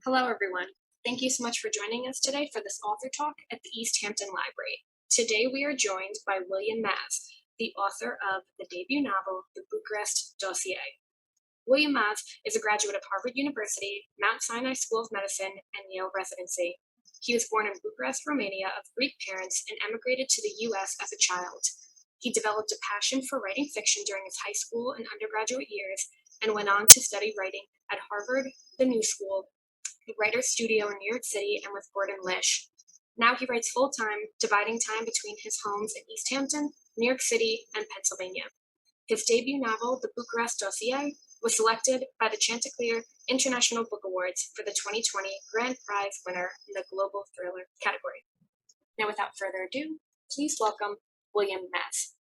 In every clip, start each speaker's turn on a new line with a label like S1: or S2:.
S1: Hello, everyone. Thank you so much for joining us today for this author talk at the East Hampton Library. Today we are joined by William Maz, the author of the debut novel, The Bucharest Dossier. William Maz is a graduate of Harvard University, Mount Sinai School of Medicine, and Yale residency. He was born in Bucharest, Romania, of Greek parents and emigrated to the US as a child. He developed a passion for writing fiction during his high school and undergraduate years and went on to study writing at Harvard, the New School, the writer's studio in New York City, and with Gordon Lish. Now he writes full time, dividing time between his homes in East Hampton, New York City, and Pennsylvania. His debut novel, The Bucharest Dossier, was selected by the Chanticleer International Book Awards for the 2020 Grand Prize winner in the Global Thriller category. Now, without further ado, please welcome William Maz.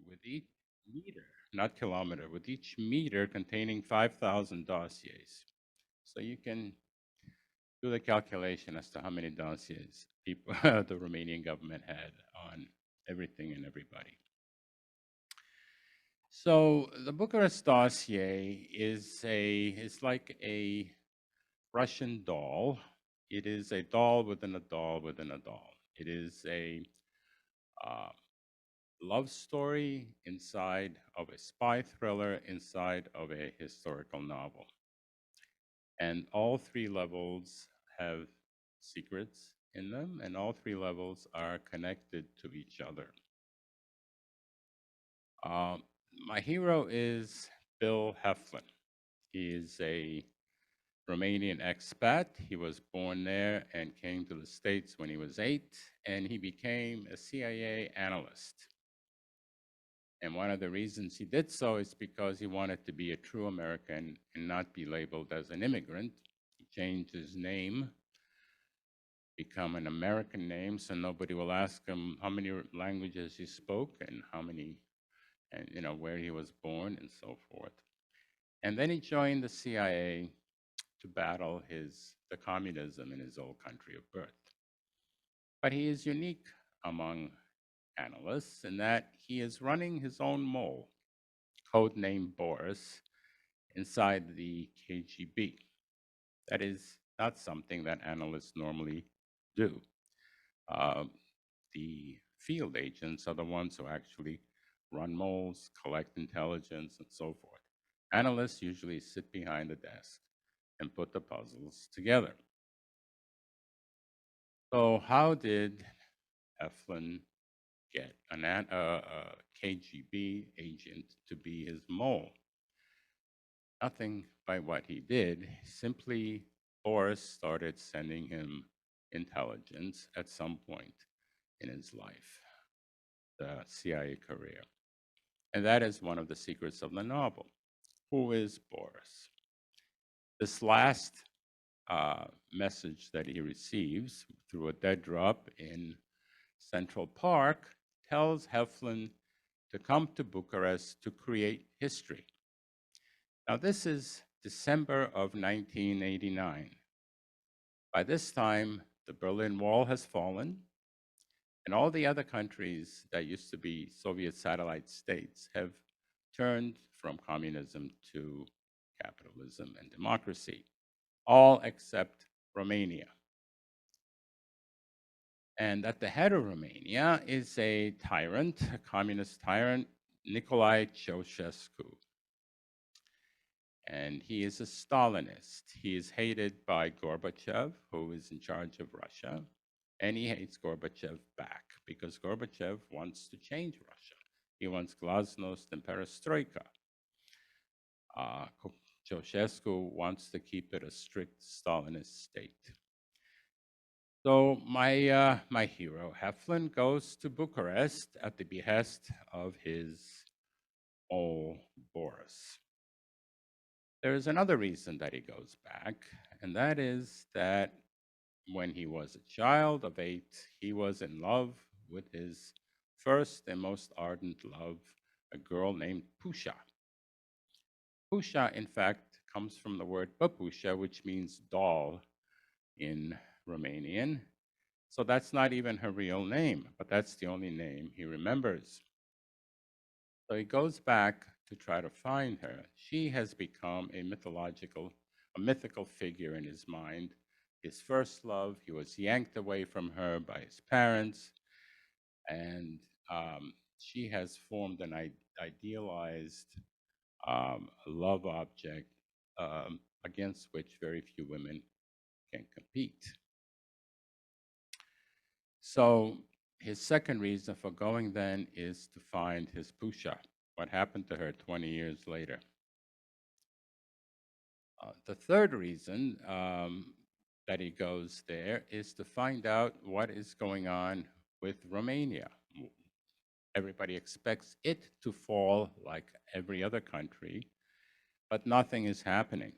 S2: With each meter, not kilometer, with each meter containing 5,000 dossiers. So you can do the calculation as to how many dossiers people, the Romanian government had on everything and everybody. So the Bucharest Dossier is like a Russian doll. It is a doll within a doll within a doll. It is a love story inside of a spy thriller, inside of a historical novel. And all three levels have secrets in them, and all three levels are connected to each other. My hero is Bill Hefflin. He is a Romanian expat. He was born there and came to the States when he was 8, and he became a CIA analyst. And one of the reasons he did so is because he wanted to be a true American and not be labeled as an immigrant. He changed his name, become an American name, so nobody will ask him how many languages he spoke and how many, and where he was born and so forth. And then he joined the CIA to battle the communism in his old country of birth. But he is unique among analysts in that he is running his own mole, codenamed Boris, inside the KGB. That is not something that analysts normally do. The field agents are the ones who actually run moles, collect intelligence, and so forth. Analysts usually sit behind a desk and put the puzzles together. So how did Hefflin get a KGB agent to be his mole? Nothing by what he did. Simply, Boris started sending him intelligence at some point in his life, the CIA career. And that is one of the secrets of the novel. Who is Boris? This last message that he receives through a dead drop in Central Park tells Hefflin to come to Bucharest to create history. Now, this is December of 1989. By this time, the Berlin Wall has fallen, and all the other countries that used to be Soviet satellite states have turned from communism to capitalism and democracy, all except Romania. And at the head of Romania is a tyrant, a communist tyrant, Nicolae Ceausescu. And he is a Stalinist. He is hated by Gorbachev, who is in charge of Russia, and he hates Gorbachev back because Gorbachev wants to change Russia. He wants glasnost and perestroika. Ceausescu wants to keep it a strict Stalinist state. So my hero, Hefflin, goes to Bucharest at the behest of his old Boris. There is another reason that he goes back, and that is that when he was a child of 8, he was in love with his first and most ardent love, a girl named Pusha. Pusha, in fact, comes from the word Pusha, which means doll in Romanian. So that's not even her real name, but that's the only name he remembers. So he goes back to try to find her. She has become a mythical figure in his mind. His first love, he was yanked away from her by his parents, and she has formed an idealized love object against which very few women can compete. So his second reason for going then is to find his Pusha, what happened to her 20 years later. The third reason that he goes there is to find out what is going on with Romania. Everybody expects it to fall like every other country, but nothing is happening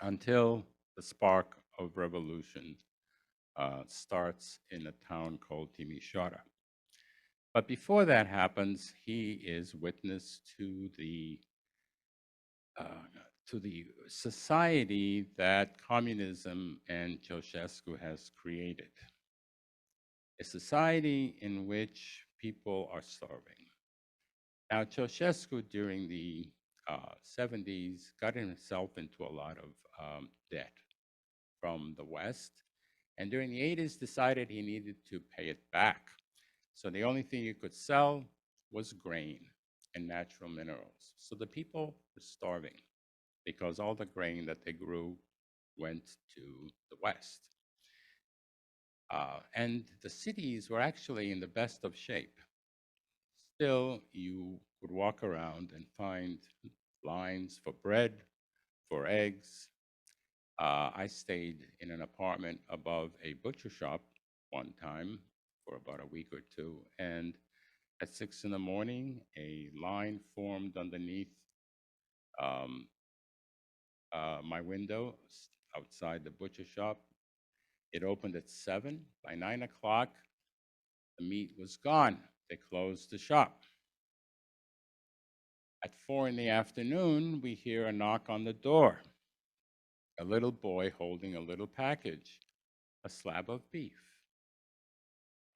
S2: until the spark of revolution starts in a town called Timișoara. But before that happens, he is witness to the society that communism and Ceausescu has created. A society in which people are starving. Now, Ceausescu during the 70s got himself into a lot of debt from the West, and during the 80s decided he needed to pay it back. So the only thing you could sell was grain and natural minerals. So the people were starving because all the grain that they grew went to the West. And the cities were actually in the best of shape. Still, you would walk around and find lines for bread, for eggs. I stayed in an apartment above a butcher shop one time for about a week or two, and at 6 in the morning, a line formed underneath um, my window outside the butcher shop. It opened at 7. By 9 o'clock, the meat was gone. They closed the shop. At 4 in the afternoon, we hear a knock on the door. A little boy holding a little package, a slab of beef.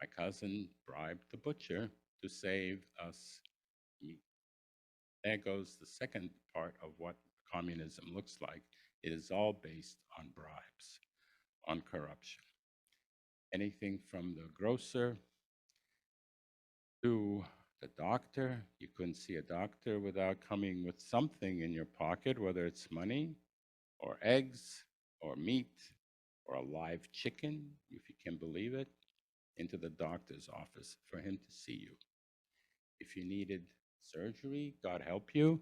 S2: My cousin bribed the butcher to save us meat. There goes the second part of what communism looks like. It is all based on bribes, on corruption. Anything from the grocer to the doctor. You couldn't see a doctor without coming with something in your pocket, whether it's money or eggs or meat or a live chicken, if you can believe it, into the doctor's office for him to see you. If you needed surgery, God help you,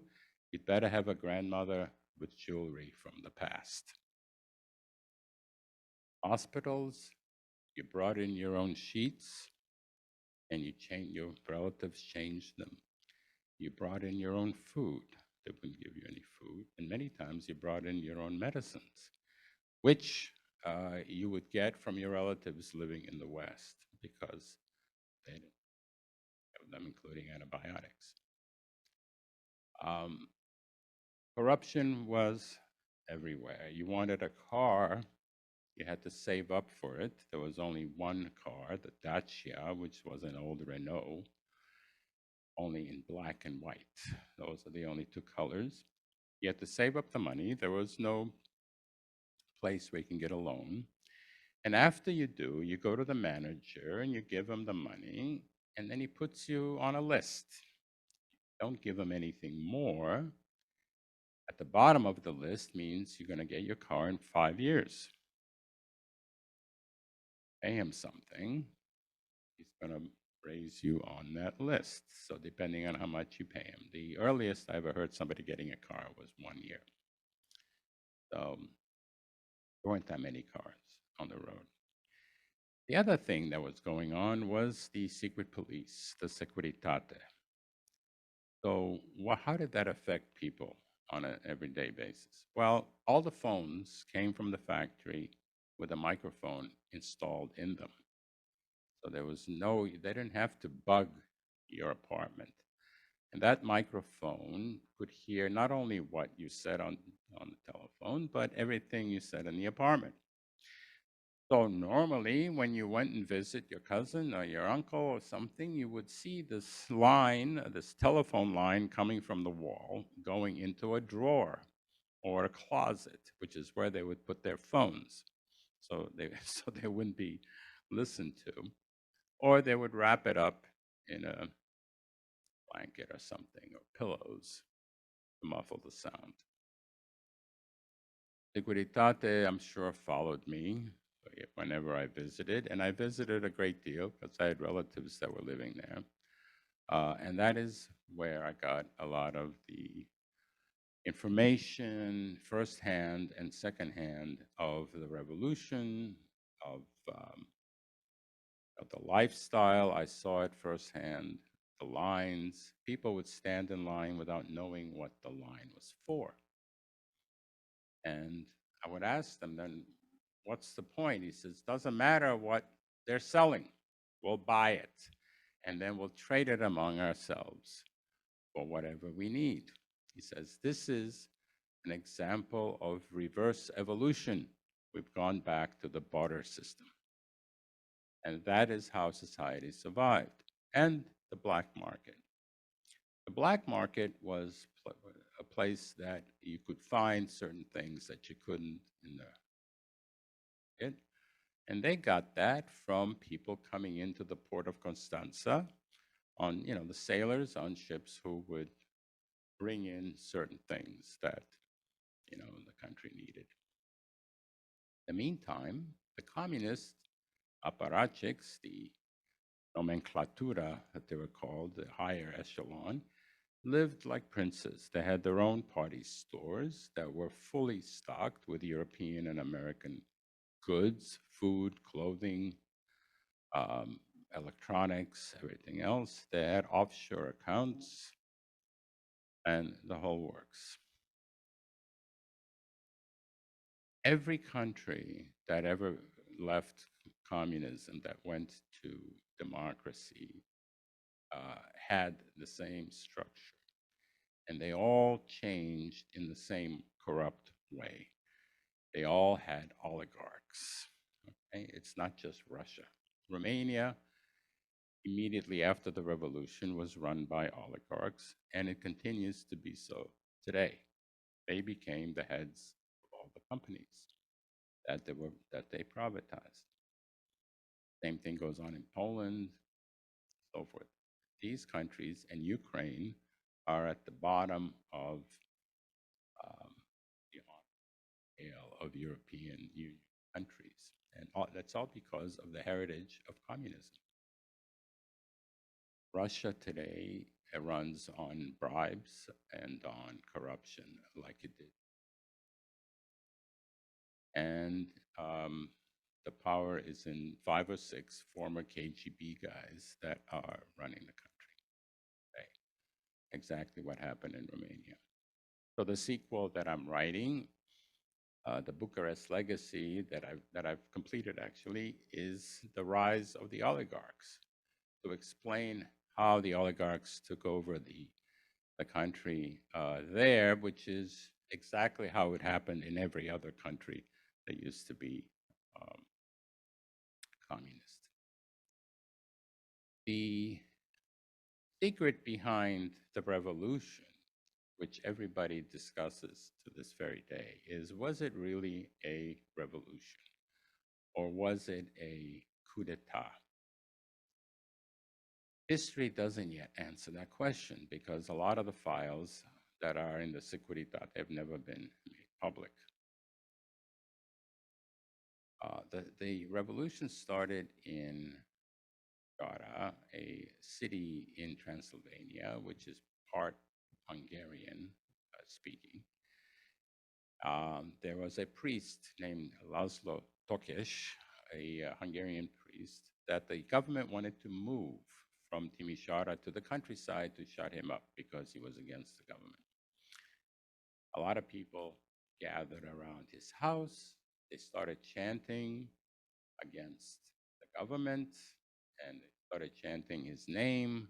S2: you'd better have a grandmother with jewelry from the past. Hospitals, you brought in your own sheets and your relatives changed them. You brought in your own food. They wouldn't give you any food. And many times you brought in your own medicines, which you would get from your relatives living in the West because they didn't have them, including antibiotics. Corruption was everywhere. You wanted a car, you had to save up for it. There was only one car, the Dacia, which was an old Renault, only in black and white. Those are the only two colors. You had to save up the money. There was no place where you can get a loan. And after you do, you go to the manager and you give him the money, and then he puts you on a list. Don't give him anything more. At the bottom of the list means you're going to get your car in 5 years. Pay him something, he's going to raise you on that list. So depending on how much you pay him. The earliest I ever heard somebody getting a car was 1 year. So there weren't that many cars on the road. The other thing that was going on was the secret police, the Securitate. So how did that affect people on an everyday basis? Well, all the phones came from the factory with a microphone installed in them. So they didn't have to bug your apartment. And that microphone could hear not only what you said on the telephone, but everything you said in the apartment. So normally, when you went and visit your cousin or your uncle or something, you would see this line, this telephone line coming from the wall, going into a drawer or a closet, which is where they would put their phones, so they so they wouldn't be listened to, or they would wrap it up in a blanket or something, or pillows to muffle the sound. Securitate, I'm sure, followed me whenever I visited, and I visited a great deal because I had relatives that were living there. And that is where I got a lot of the information, firsthand and secondhand, of the revolution, of, um, of the lifestyle. I saw it firsthand, the lines. People would stand in line without knowing what the line was for. And I would ask them, then, what's the point? He says, doesn't matter what they're selling, we'll buy it. And then we'll trade it among ourselves for whatever we need. He says, this is an example of reverse evolution. We've gone back to the barter system. And that is how society survived. And the black market. The black market was a place that you could find certain things that you couldn't in the market. And they got that from people coming into the port of Constanza on, the sailors on ships who would bring in certain things that, the country needed. In the meantime, the communist apparatchiks, the nomenclatura that they were called, the higher echelon, lived like princes. They had their own party stores that were fully stocked with European and American goods, food, clothing, um, electronics, everything else. They had offshore accounts and the whole works. Every country that ever left communism that went to democracy had the same structure, and they all changed in the same corrupt way. They all had oligarchs. Okay? It's not just Russia. Romania, immediately after the revolution, was run by oligarchs, and it continues to be so today. They became the heads of all the companies that they privatized. Same thing goes on in Poland, so forth. These countries and Ukraine are at the bottom of um, the scale of European Union countries, and that's all because of the heritage of communism. Russia today runs on bribes and on corruption, like it did, and the power is in 5 or 6 former KGB guys that are running the country today. Exactly what happened in Romania. So the sequel that I'm writing, the Bucharest Legacy that I've completed actually, is the rise of the oligarchs, to explain how the oligarchs took over the country there, which is exactly how it happened in every other country that used to be um, communist. The secret behind the revolution, which everybody discusses to this very day, is, was it really a revolution, or was it a coup d'etat? History doesn't yet answer that question, because a lot of the files that are in the Securitate have never been made public. The revolution started in Gara, a city in Transylvania, which is part Hungarian speaking. There was a priest named Laszlo Tokes, a Hungarian priest, that the government wanted to move from Timisoara to the countryside to shut him up because he was against the government. A lot of people gathered around his house. They started chanting against the government, and they started chanting his name.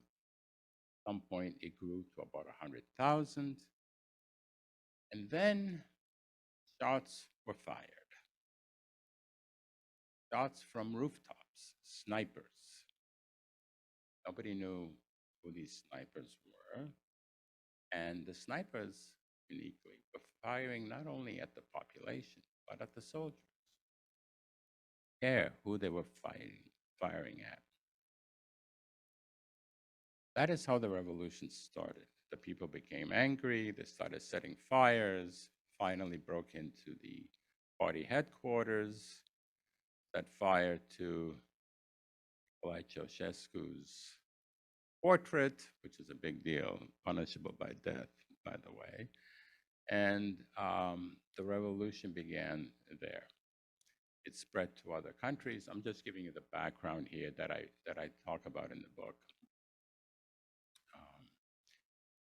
S2: At some point, it grew to about 100,000. And then shots were fired. shots from rooftops, snipers. Nobody knew who these snipers were. And the snipers, uniquely, were firing not only at the population, but at the soldiers. Care who they were firing at. That is how the revolution started. The people became angry, they started setting fires, finally broke into the party headquarters, set fire to Nicolae Ceausescu's portrait, which is a big deal, punishable by death, by the way. And the revolution began there. It spread to other countries. I'm just giving you the background here that I talk about in the book.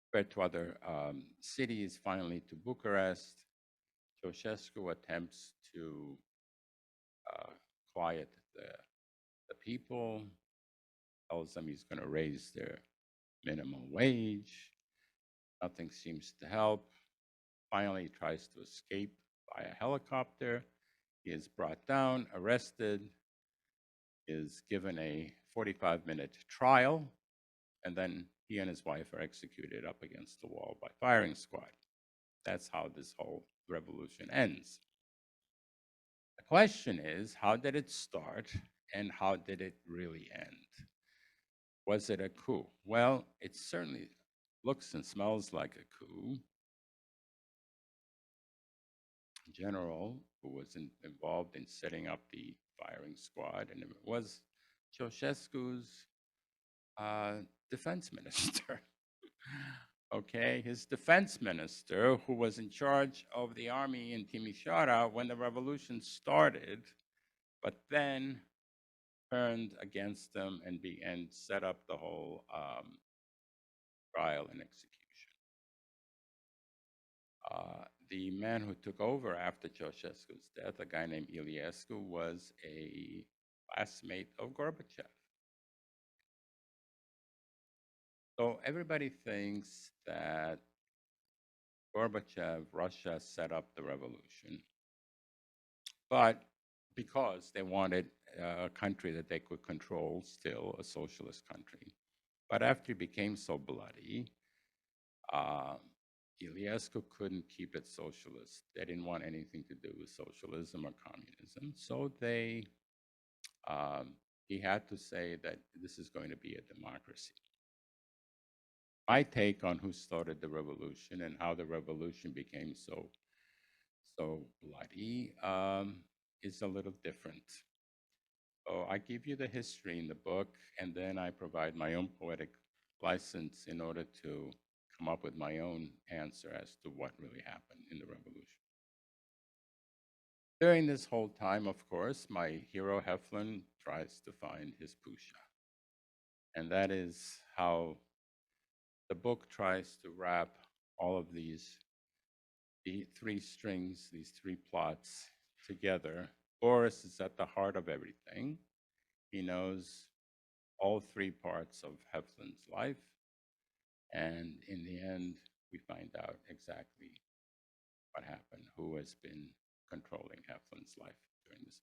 S2: Spread to other cities, finally to Bucharest. Ceausescu attempts to quiet the people, tells them he's going to raise their minimum wage. Nothing seems to help. Finally, he tries to escape by a helicopter. He is brought down, arrested, is given a 45-minute trial, and then he and his wife are executed up against the wall by firing squad. That's how this whole revolution ends. The question is, how did it start and how did it really end? Was it a coup? Well, it certainly looks and smells like a coup. General who was involved in setting up the firing squad, and it was Ceausescu's defense minister. Okay, his defense minister, who was in charge of the army in Timișoara when the revolution started, but then turned against them and set up the whole trial and execution. The man who took over after Ceausescu's death, a guy named Iliescu, was a classmate of Gorbachev. So everybody thinks that Gorbachev, Russia set up the revolution, but because they wanted a country that they could control, still a socialist country. But after it became so bloody, Iliescu couldn't keep it socialist. They didn't want anything to do with socialism or communism. So he had to say that this is going to be a democracy. My take on who started the revolution and how the revolution became so bloody is a little different. So I give you the history in the book, and then I provide my own poetic license in order to come up with my own answer as to what really happened in the revolution. During this whole time, of course, my hero Hefflin tries to find his Pusha. And that is how the book tries to wrap all of the three strings, these three plots together. Boris is at the heart of everything. He knows all three parts of Hefflin's life. And in the end, we find out exactly what happened, who has been controlling Hefflin's life during this.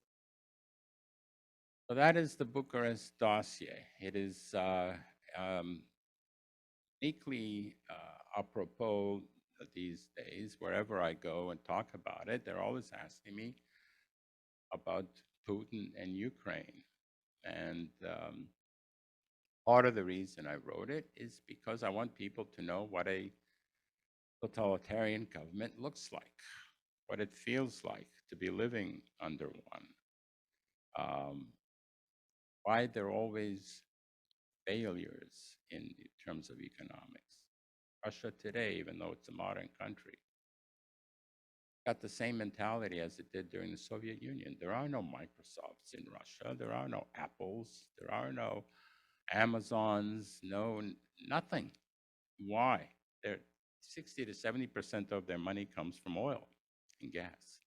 S2: So that is the Bucharest Dossier. It is uniquely apropos these days. Wherever I go and talk about it, they're always asking me about Putin and Ukraine. And part of the reason I wrote it is because I want people to know what a totalitarian government looks like, what it feels like to be living under one, why they're always failures in terms of economics. Russia today, even though it's a modern country, got the same mentality as it did during the Soviet Union. There are no Microsofts in Russia. There are no Apples. There are no Amazons, nothing. Why? They're 60 to 70% of their money comes from oil and gas.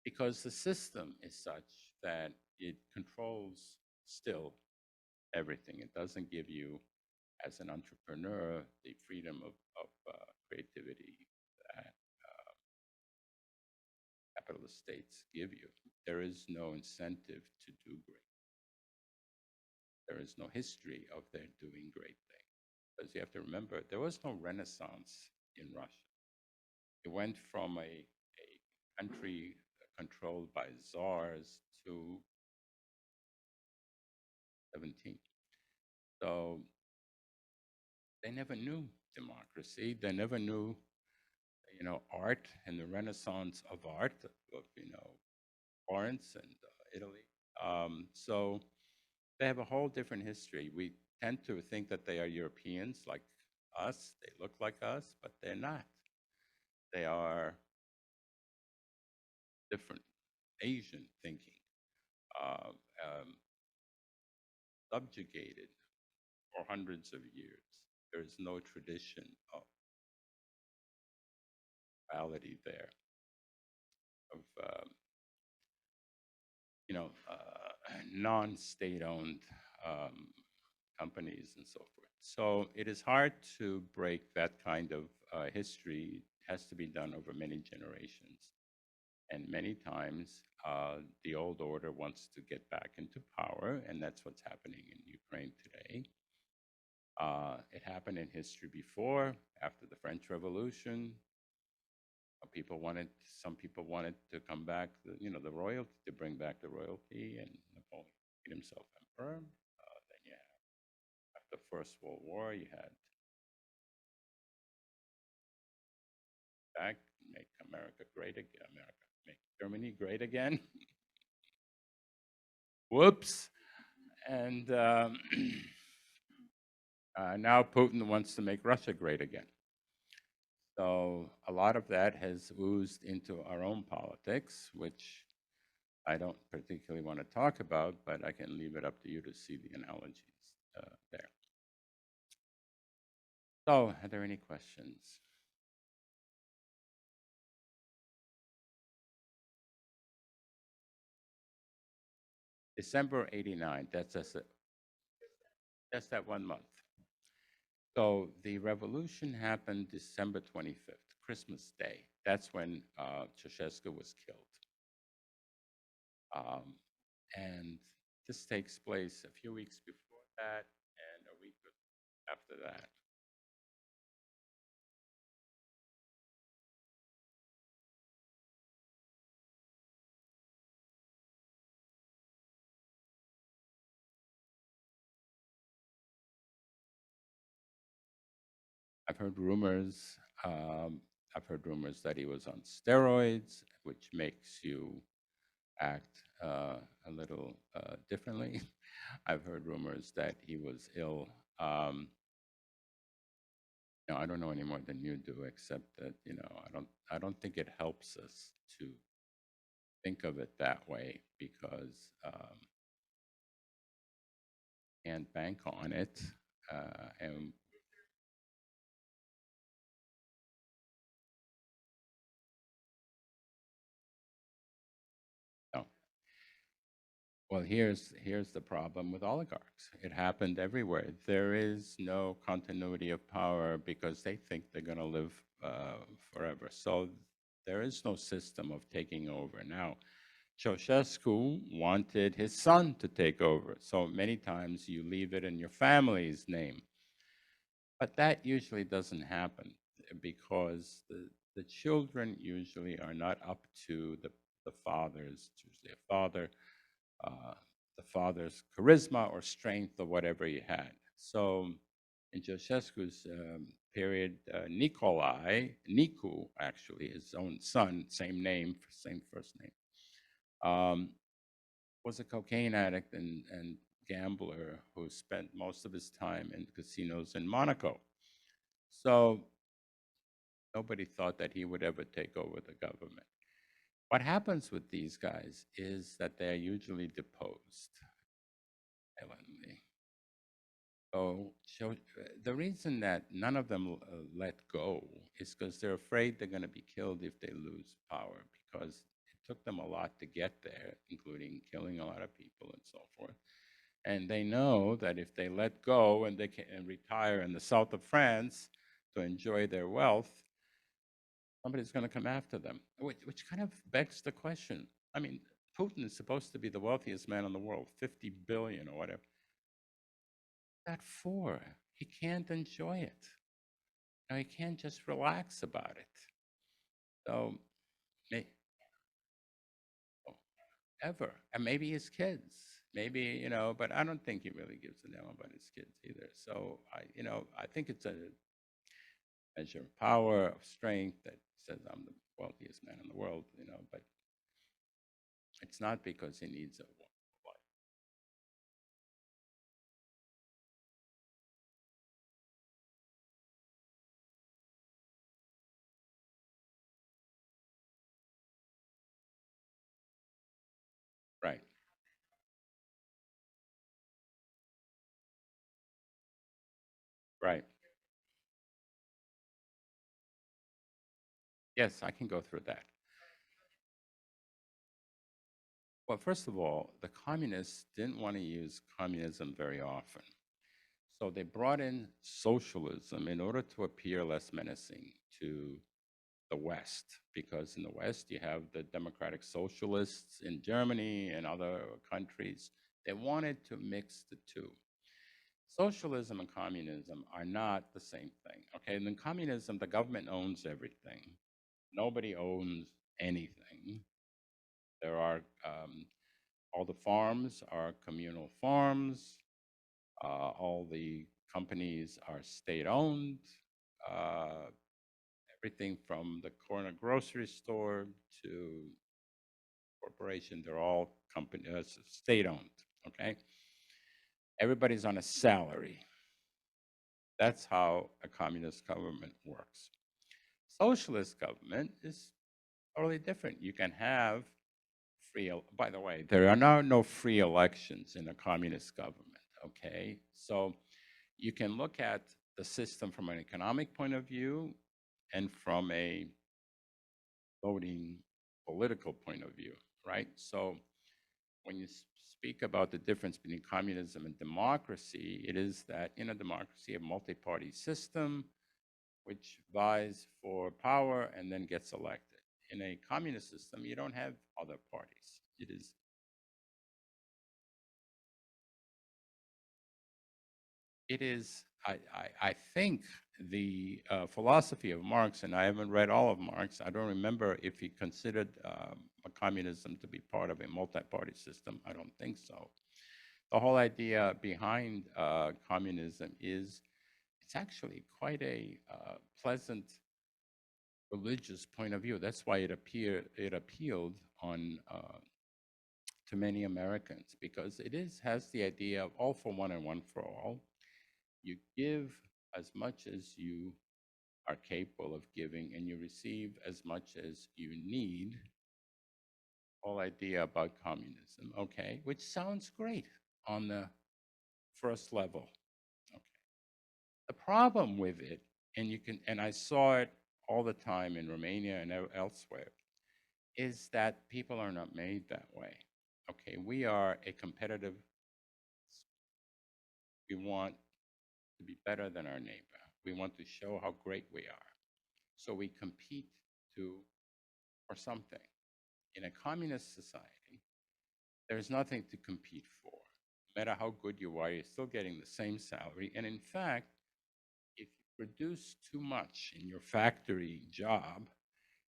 S2: Because the system is such that it controls still everything. It doesn't give you, as an entrepreneur, the freedom of creativity that capitalist states give you. There is no incentive to do great. There is no history of their doing great things. Because you have to remember, there was no Renaissance in Russia. It went from a country controlled by czars to 17. So they never knew democracy. They never knew, art and the Renaissance of art of, Florence and Italy. So they have a whole different history. We tend to think that they are Europeans like us. They look like us, but they're not. They are different, Asian thinking, uh, um, subjugated for hundreds of years. There is no tradition of morality there, of non-state-owned um, companies and so forth. So it is hard to break that kind of history. It has to be done over many generations. And many times, the old order wants to get back into power, and that's what's happening in Ukraine today. It happened in history before, after the French Revolution. Some people wanted to come back, the royalty, to bring back the royalty, and Napoleon made himself emperor. Then you have, after the First World War, you had back, make America great again, make Germany great again. Whoops. And now Putin wants to make Russia great again. So a lot of that has oozed into our own politics, which I don't particularly want to talk about, but I can leave it up to you to see the analogies there. So, are there any questions? December '89, that's that 1 month. So the revolution happened December 25th, Christmas Day. That's when Ceausescu was killed. And this takes place a few weeks before that and a week after that. I've heard rumors. I've heard rumors that he was on steroids, which makes you act a little differently. I've heard rumors that he was ill. I don't know any more than you do, except that I don't think it helps us to think of it that way, because can't bank on it, and no. Well, here's the problem with oligarchs. It happened everywhere. There is no continuity of power because they think they're going to live forever. So there is no system of taking over. Now, Ceausescu wanted his son to take over. So many times you leave it in your family's name. But that usually doesn't happen because the children usually are not up to the father's, it's usually a father, the father's charisma or strength or whatever he had. So in Ceausescu's period, Nicu, actually, his own son, same name, same first name, was a cocaine addict and gambler who spent most of his time in casinos in Monaco. So nobody thought that he would ever take over the government. What happens with these guys is that they are usually deposed violently. So the reason that none of them let go is because they're afraid they're going to be killed if they lose power, because it took them a lot to get there, including killing a lot of people and so forth. And they know that if they let go and they can retire in the south of France to enjoy their wealth, somebody's going to come after them, which kind of begs the question. I mean, Putin is supposed to be the wealthiest man in the world, 50 billion or whatever. That for? He can't enjoy it. Now, he can't just relax about it. So, may, ever. And maybe his kids, maybe, but I don't think he really gives a damn about his kids either. So, I think it's a measure of power, of strength that says I'm the wealthiest man in the world, but it's not because he needs a wife. Right, right. Yes, I can go through that. Well, first of all, the communists didn't want to use communism very often. So they brought in socialism in order to appear less menacing to the West, because in the West you have the democratic socialists in Germany and other countries. They wanted to mix the two. Socialism and communism are not the same thing. Okay, and in communism, the government owns everything. Nobody owns anything. There are all the farms are communal farms. All the companies are state-owned. Uh, Everything from the corner grocery store to corporation, they're all company state-owned. Okay, everybody's on a salary. That's how a communist government works. Socialist government is totally different. You can have free. By the way, there are now no free elections in a communist government. Okay, so you can look at the system from an economic point of view and from a voting political point of view, right? So when you speak about the difference between communism and democracy, it is that in a democracy, a multi-party system which vies for power and then gets elected. In a communist system, you don't have other parties. It is, I think the philosophy of Marx, and I haven't read all of Marx, I don't remember if he considered a communism to be part of a multi-party system. I don't think so. The whole idea behind communism is it's actually quite a pleasant religious point of view. That's why it appealed on to many Americans, because has the idea of all for one and one for all. You give as much as you are capable of giving, and you receive as much as you need. Whole idea about communism, okay, which sounds great on the first level. Okay. The problem with it, and I saw it all the time in Romania and elsewhere, is that people are not made that way. Okay, we are a competitive. We want to be better than our neighbor. We want to show how great we are. So we compete to for something. In a communist society, there's nothing to compete for. No matter how good you are, you're still getting the same salary. And in fact, if you produce too much in your factory job,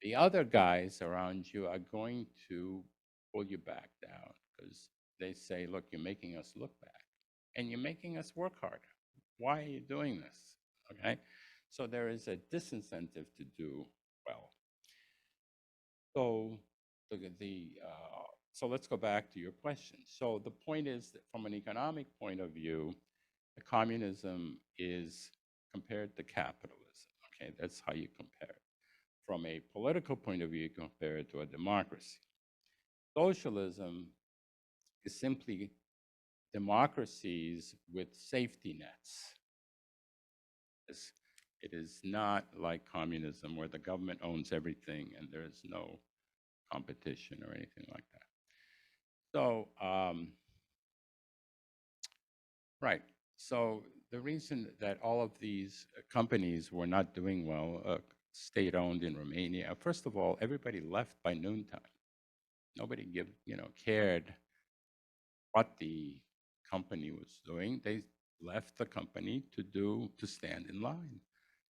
S2: the other guys around you are going to pull you back down because they say, look, you're making us look bad and you're making us work harder. Why are you doing this? Okay. So there is a disincentive to do well. So so let's go back to your question. So the point is that from an economic point of view, the communism is compared to capitalism. Okay, that's how you compare it. From a political point of view, you compare it to a democracy. Socialism is simply democracies with safety nets. It is not like communism where the government owns everything and there is no competition or anything like that. So, right. So the reason that all of these companies were not doing well, state-owned in Romania. First of all, everybody left by noontime. Nobody cared what the company was doing. They left the company to stand in line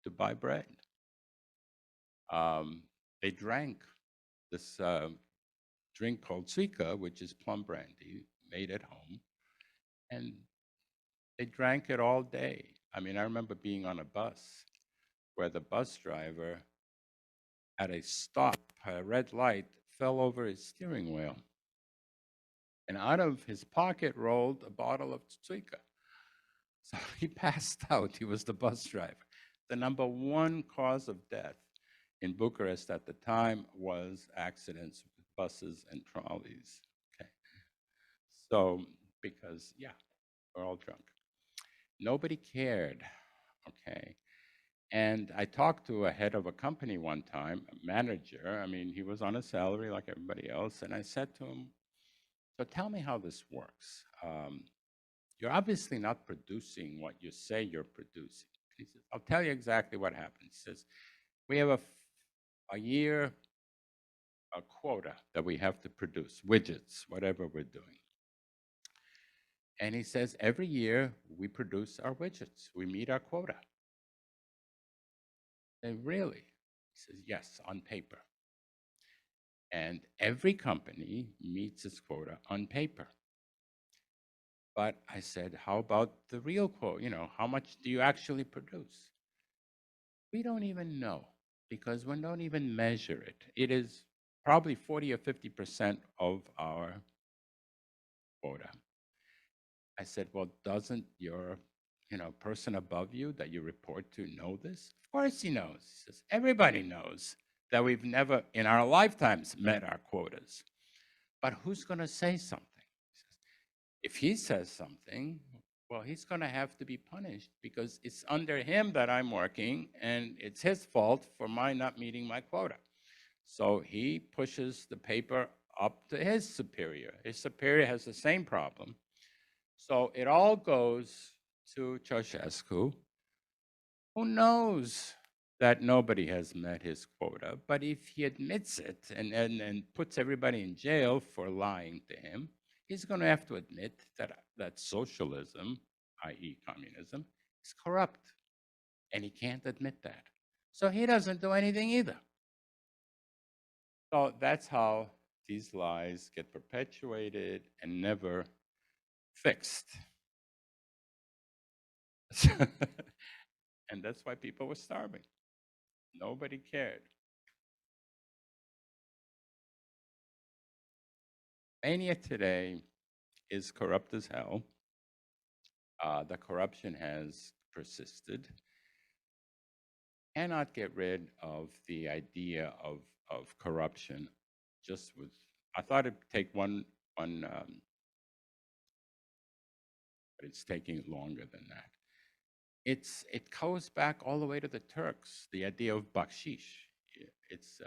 S2: to buy bread. They drank this drink called suika, which is plum brandy made at home, and they drank it all day. I mean, I remember being on a bus where the bus driver, at a stop, a red light, fell over his steering wheel, and out of his pocket rolled a bottle of suika. So he passed out. He was the bus driver. The number one cause of death in Bucharest at the time was accidents with buses and trolleys. Okay. So, because, yeah, we're all drunk. Nobody cared. Okay. And I talked to a head of a company one time, a manager. I mean, he was on a salary like everybody else. And I said to him, so tell me how this works. You're obviously not producing what you say you're producing. He says, I'll tell you exactly what happens. He says, we have a year, a quota that we have to produce, widgets, whatever we're doing. And he says, every year we produce our widgets. We meet our quota. And really? He says, yes, on paper. And every company meets its quota on paper. But I said, how about the real quote? How much do you actually produce? We don't even know because we don't even measure it. It is probably 40 or 50% of our quota. I said, well, doesn't your person above you that you report to know this? Of course he knows. He says, everybody knows that we've never in our lifetimes met our quotas. But who's going to say something? If he says something, well, he's going to have to be punished because it's under him that I'm working, and it's his fault for my not meeting my quota. So he pushes the paper up to his superior. His superior has the same problem. So it all goes to Ceausescu, who knows that nobody has met his quota, but if he admits it and puts everybody in jail for lying to him, he's going to have to admit that socialism, i.e. communism, is corrupt. And he can't admit that. So he doesn't do anything either. So that's how these lies get perpetuated and never fixed. And that's why people were starving. Nobody cared. Romania today is corrupt as hell. The corruption has persisted. Cannot get rid of the idea of corruption just with, I thought it'd take one, but it's taking longer than that. It goes back all the way to the Turks, the idea of bakshish. It's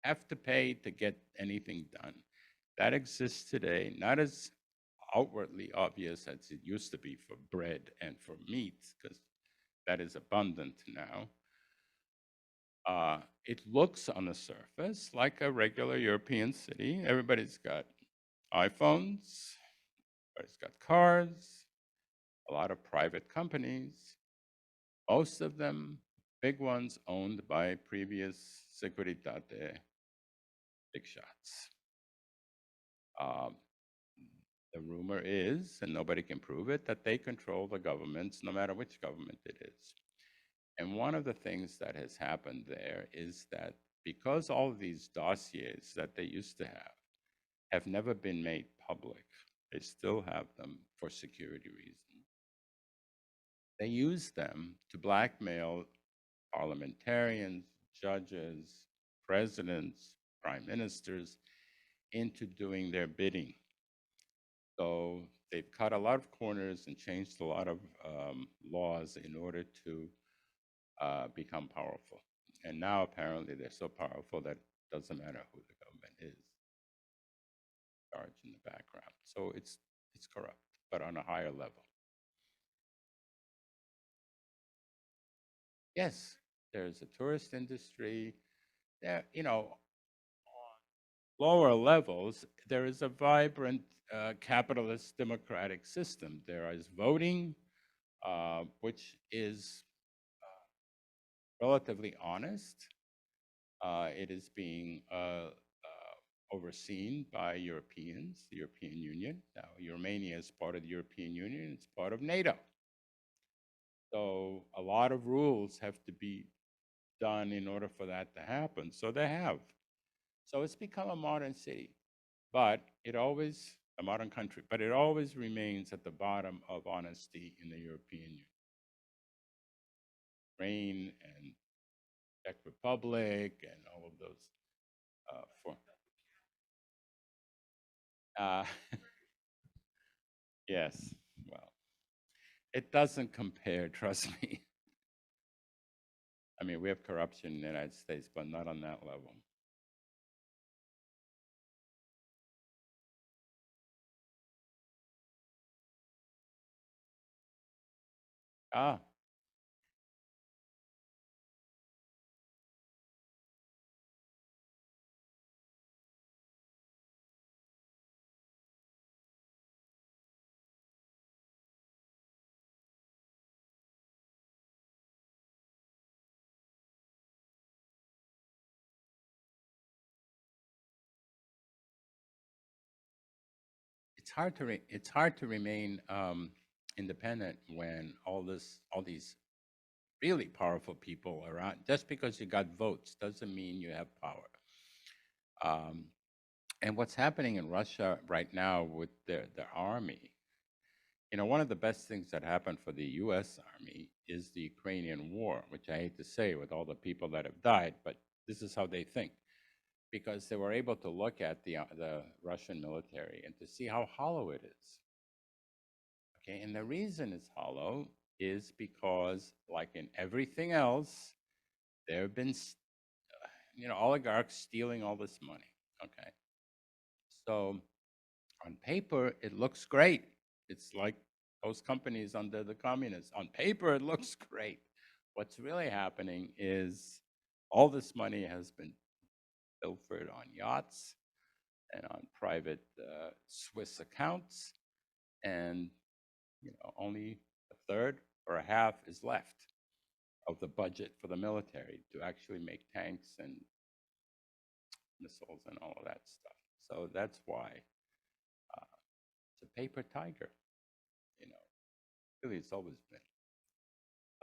S2: have to pay to get anything done. That exists today, not as outwardly obvious as it used to be for bread and for meat, because that is abundant now. It looks on the surface like a regular European city. Everybody's got iPhones, everybody's got cars, a lot of private companies, most of them big ones owned by previous Securitate big shots. The rumor is, and nobody can prove it, that they control the governments, no matter which government it is. And one of the things that has happened there is that because all of these dossiers that they used to have never been made public, they still have them for security reasons. They use them to blackmail parliamentarians, judges, presidents, prime ministers into doing their bidding. So they've cut a lot of corners and changed a lot of laws in order to become powerful. And now apparently they're so powerful that it doesn't matter who the government is in charge in the background. So it's corrupt, but on a higher level. Yes, There's a tourist industry. There, on lower levels, there is a vibrant capitalist democratic system. There is voting, which is relatively honest. It is being overseen by Europeans, the European Union. Now, Romania is part of the European Union. It's part of NATO. So a lot of rules have to be done in order for that to happen. So they have. So it's become a modern city, but it always, a modern country, but it always remains at the bottom of honesty in the European Union. Ukraine and Czech Republic and all of those. Uh, yes, well, it doesn't compare, trust me. I mean, we have corruption in the United States, but not on that level. Ah, it's hard to remain independent when all these really powerful people around. Just because you got votes doesn't mean you have power. And what's happening in Russia right now with their army, one of the best things that happened for the U.S. Army is the Ukrainian War, which I hate to say with all the people that have died, but this is how they think. Because they were able to look at the Russian military and to see how hollow it is. Okay, and the reason it's hollow is because, like in everything else, there have been, oligarchs stealing all this money. Okay, so on paper it looks great. It's like those companies under the communists. On paper it looks great. What's really happening is all this money has been pilfered on yachts and on private Swiss accounts, and only a third or a half is left of the budget for the military to actually make tanks and missiles and all of that stuff. So that's why it's a paper tiger. Really, it's always been.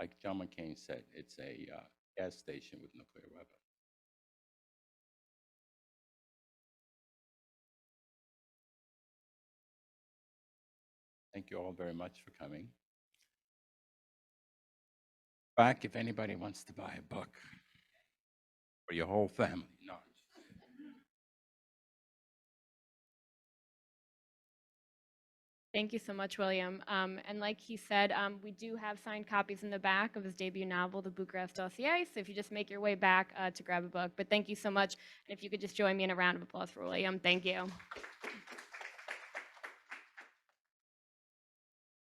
S2: Like John McCain said, it's a gas station with nuclear weapons. Thank you all very much for coming. Back if anybody wants to buy a book for your whole family. No.
S3: Thank you so much, William. And like he said, we do have signed copies in the back of his debut novel, The Bucharest Dossier. So if you just make your way back to grab a book. But thank you so much. And if you could just join me in a round of applause for William. Thank you.